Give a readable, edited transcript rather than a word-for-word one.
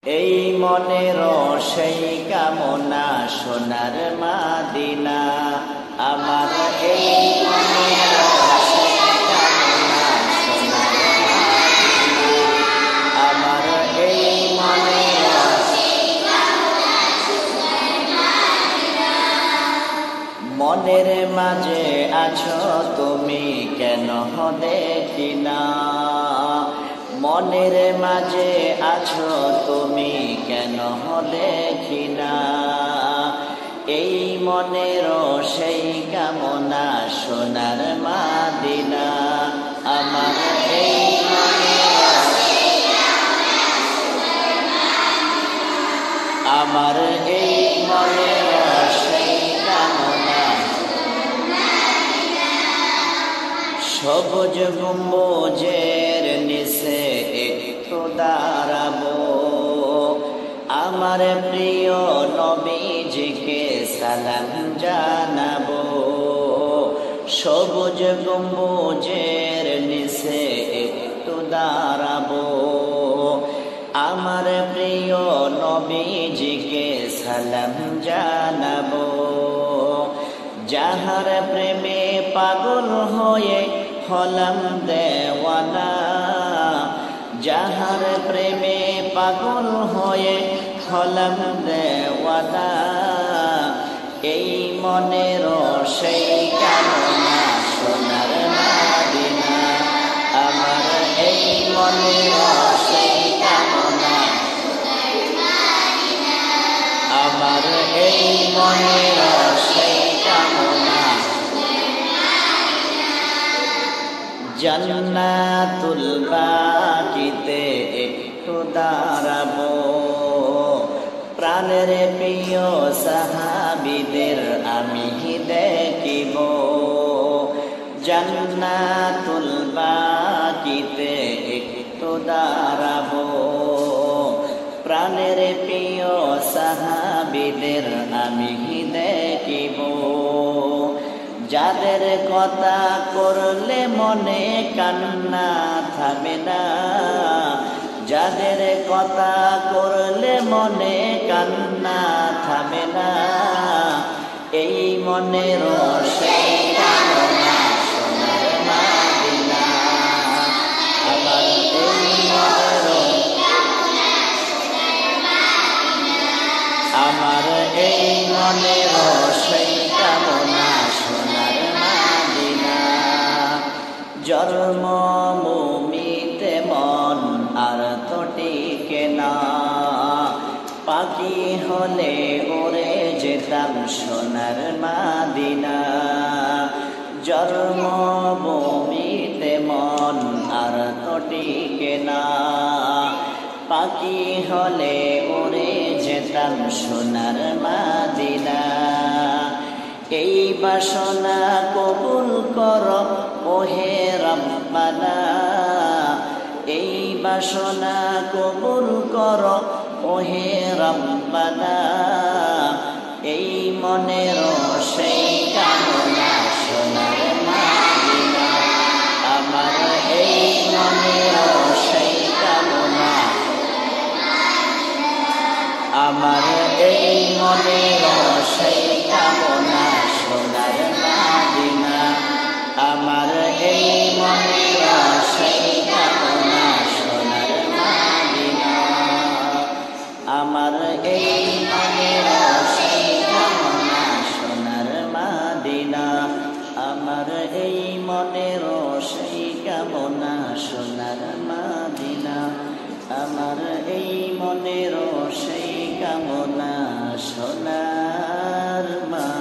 এই মনের সেই কামনা সোনার মাদিনা, আমার এই মনের সেই কামনা সোনার মাদিনা, আমার এই মনের মাঝে আছো তুমি কেন দেখি না, মনের মাঝে আছো তুমি কেন দেখি না, এই মনের সেই কামনা সোনার মাদিনা, আমার এই আমার এই মনের সেই কামনা। সবুজ গম্বুজের নিচে একটু দাঁড়াবো, আমার প্রিয় নবীজিকে সালাম জানাবো। সবুজ গম্বুজের নিচে একটু দাঁড়াবো, আমার প্রিয় নবীজিকে সালাম জানাবো। যাহার প্রেমে পাগল হয়ে হলাম দেওয়ানা, যাহার প্রেমে পাগল হয়ে হলাম দেওয়ানা, এই মনের সেই কামনা সোনার মাদিনা, আমার এই মনের সেই কামনা, আমার এই মনের সেই কামনা। জান্নাতুল বাকিতে একটু দাঁড়াবো, প্রাণের প্রিয় সাহাবীদের আমি দেখিব। জান্নাতুল বাকিতে একটু দাঁড়াবো, প্রাণের প্রিয় সাহাবীদের আমি দেখিব। যাদের কথা করলে মনে কান্না থামে না, যাদের কথা করলে মনে কান্না থামে না, এই মনের সেই কামনা সোনার মাদিনা, আমার এই মনের, আমার এই মনের সেই কামনা সোনার মাদিনা। জন্মভূমিতে মন আর তো টিকে না, পাখি হলে উড়ে যেতাম সোনার মাদিনা। জন্মভূমিতে মন আর তো টিকে না, পাখি হলে উড়ে যেতাম সোনার মাদিনা। এই বাসনা কবুল কর ওহে রব্বানা, এই বাসনা কবুল কর ওহে রব্বানা, এই মনের সেই কামনা সোনার মাদিনা, আমার এই মনের সেই কামনা, আমার এই মনের সেই কামনা সোনার মাদিনা, আমার এই মনের সেই কামনা সোনার মাদিনা, আমার এই মনের সেই কামনা সোনার মাদিনা, আমার এই মনের সেই কামনা সোনার মাদিনা, আমার এই মনের সেই কামনা সোনার মাদিনা।